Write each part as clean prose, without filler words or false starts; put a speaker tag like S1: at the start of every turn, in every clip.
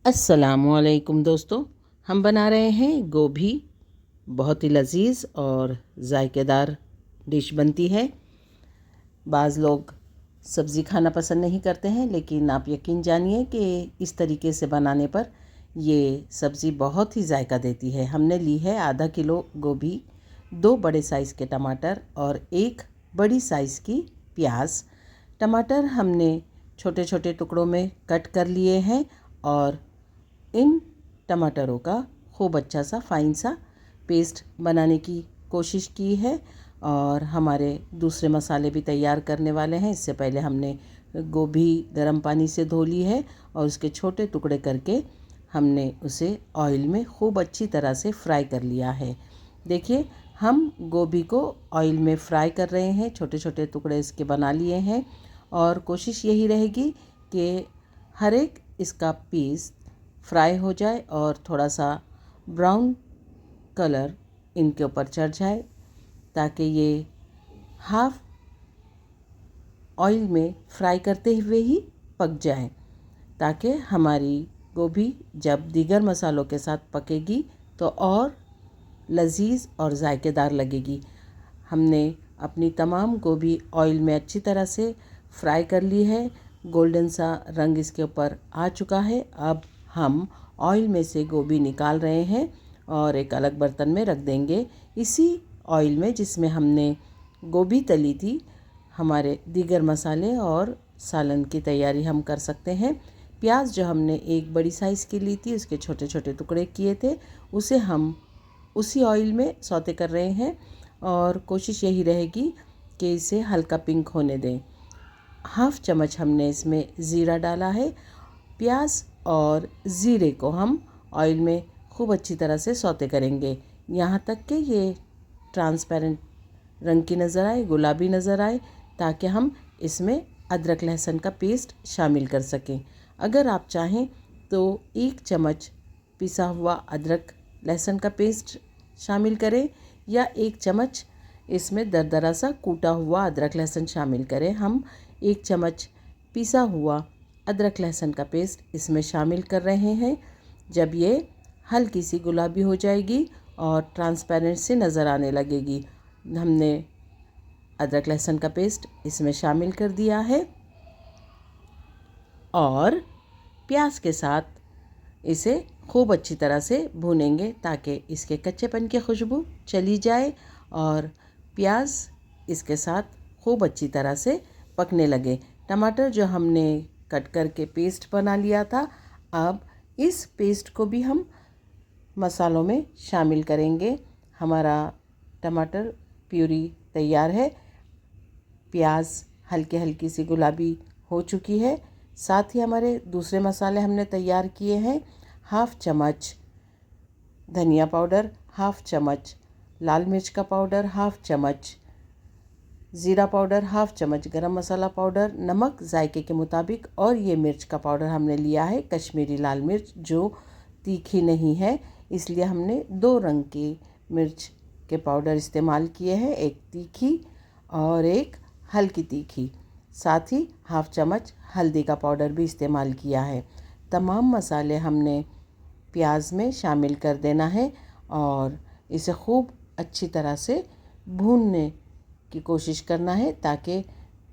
S1: अस्सलामुअलैकुम दोस्तों, हम बना रहे हैं गोभी। बहुत ही लजीज और जायकेदार डिश बनती है। बाज़ लोग सब्ज़ी खाना पसंद नहीं करते हैं, लेकिन आप यकीन जानिए कि इस तरीके से बनाने पर ये सब्ज़ी बहुत ही जायका देती है। हमने ली है आधा किलो गोभी, 2 बड़े साइज़ के टमाटर और 1 बड़ी साइज़ की प्याज। टमाटर हमने छोटे छोटे टुकड़ों में कट कर लिए हैं और इन टमाटरों का खूब अच्छा सा फाइन सा पेस्ट बनाने की कोशिश की है। और हमारे दूसरे मसाले भी तैयार करने वाले हैं। इससे पहले हमने गोभी गर्म पानी से धो ली है और उसके छोटे टुकड़े करके हमने उसे ऑयल में खूब अच्छी तरह से फ्राई कर लिया है। देखिए, हम गोभी को ऑयल में फ्राई कर रहे हैं, छोटे छोटे टुकड़े इसके बना लिए हैं और कोशिश यही रहेगी कि हर एक इसका पीस फ्राई हो जाए और थोड़ा सा ब्राउन कलर इनके ऊपर चढ़ जाए, ताकि ये हाफ ऑयल में फ्राई करते हुए ही पक जाए, ताकि हमारी गोभी जब दीगर मसालों के साथ पकेगी तो और लजीज और जायकेदार लगेगी। हमने अपनी तमाम गोभी ऑयल में अच्छी तरह से फ्राई कर ली है। गोल्डन सा रंग इसके ऊपर आ चुका है। अब हम ऑयल में से गोभी निकाल रहे हैं और एक अलग बर्तन में रख देंगे। इसी ऑयल में जिसमें हमने गोभी तली थी, हमारे दीगर मसाले और सालन की तैयारी हम कर सकते हैं। प्याज जो हमने एक बड़ी साइज़ की ली थी, उसके छोटे छोटे टुकड़े किए थे, उसे हम उसी ऑयल में सौते कर रहे हैं और कोशिश यही रहेगी कि इसे हल्का पिंक होने दें। हाफ चम्मच हमने इसमें ज़ीरा डाला है। प्याज और ज़ीरे को हम ऑयल में खूब अच्छी तरह से सौते करेंगे, यहाँ तक कि ये ट्रांसपेरेंट रंग की नज़र आए, गुलाबी नज़र आए, ताकि हम इसमें अदरक लहसुन का पेस्ट शामिल कर सकें। अगर आप चाहें तो 1 चम्मच पिसा हुआ अदरक लहसुन का पेस्ट शामिल करें या 1 चम्मच इसमें दरदरा सा कूटा हुआ अदरक लहसुन शामिल करें। हम 1 चम्मच पिसा हुआ अदरक लहसुन का पेस्ट इसमें शामिल कर रहे हैं। जब ये हल्की सी गुलाबी हो जाएगी और ट्रांसपेरेंट सी नज़र आने लगेगी, हमने अदरक लहसुन का पेस्ट इसमें शामिल कर दिया है और प्याज के साथ इसे खूब अच्छी तरह से भूनेंगे, ताकि इसके कच्चेपन की खुशबू चली जाए और प्याज इसके साथ खूब अच्छी तरह से पकने लगे। टमाटर जो हमने कट करके पेस्ट बना लिया था, अब इस पेस्ट को भी हम मसालों में शामिल करेंगे। हमारा टमाटर प्यूरी तैयार है। प्याज हल्की हल्की सी गुलाबी हो चुकी है। साथ ही हमारे दूसरे मसाले हमने तैयार किए हैं। हाफ चम्मच धनिया पाउडर, हाफ चम्मच लाल मिर्च का पाउडर, हाफ चम्मच ज़ीरा पाउडर, हाफ चम्मच गरम मसाला पाउडर, नमक जायके के मुताबिक, और ये मिर्च का पाउडर हमने लिया है कश्मीरी लाल मिर्च, जो तीखी नहीं है, इसलिए हमने 2 रंग की मिर्च के पाउडर इस्तेमाल किए हैं, एक तीखी और एक हल्की तीखी। साथ ही हाफ चम्मच हल्दी का पाउडर भी इस्तेमाल किया है। तमाम मसाले हमने प्याज में शामिल कर देना है और इसे खूब अच्छी तरह से भूनने की कोशिश करना है, ताकि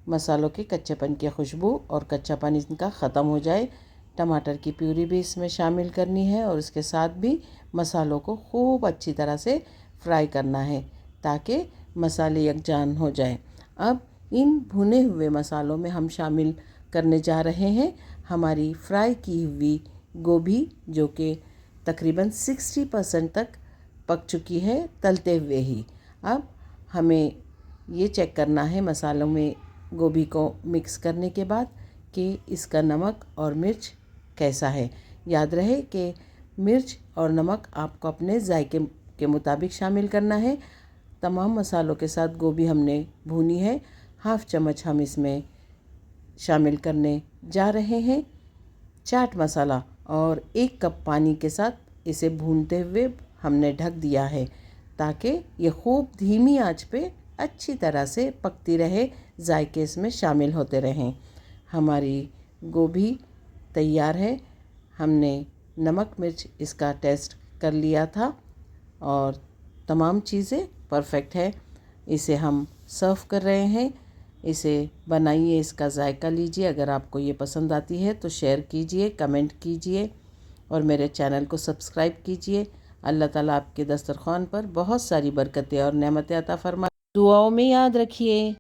S1: मसालों के कच्चेपन की खुशबू और कच्चापन इनका ख़त्म हो जाए। टमाटर की प्यूरी भी इसमें शामिल करनी है और इसके साथ भी मसालों को खूब अच्छी तरह से फ्राई करना है, ताकि मसाले यकजान हो जाए। अब इन भुने हुए मसालों में हम शामिल करने जा रहे हैं हमारी फ्राई की हुई गोभी, जो कि तकरीबन 60% तक पक चुकी है तलते हुए ही। अब हमें ये चेक करना है मसालों में गोभी को मिक्स करने के बाद कि इसका नमक और मिर्च कैसा है। याद रहे कि मिर्च और नमक आपको अपने जायके के मुताबिक शामिल करना है। तमाम मसालों के साथ गोभी हमने भूनी है। हाफ चम्मच हम इसमें शामिल करने जा रहे हैं चाट मसाला और 1 कप पानी के साथ इसे भूनते हुए हमने ढक दिया है, ताकि ये खूब धीमी आंच पे अच्छी तरह से पकती रहे, जायके इसमें शामिल होते रहें। हमारी गोभी तैयार है। हमने नमक मिर्च इसका टेस्ट कर लिया था और तमाम चीज़ें परफेक्ट है। इसे हम सर्व कर रहे हैं। इसे बनाइए, इसका जायका लीजिए। अगर आपको ये पसंद आती है तो शेयर कीजिए, कमेंट कीजिए और मेरे चैनल को सब्सक्राइब कीजिए। अल्लाह ताला आपके दस्तरख़्वान पर बहुत सारी बरकतें और नेमतें अता फरमाए। दुआओं में याद रखिए।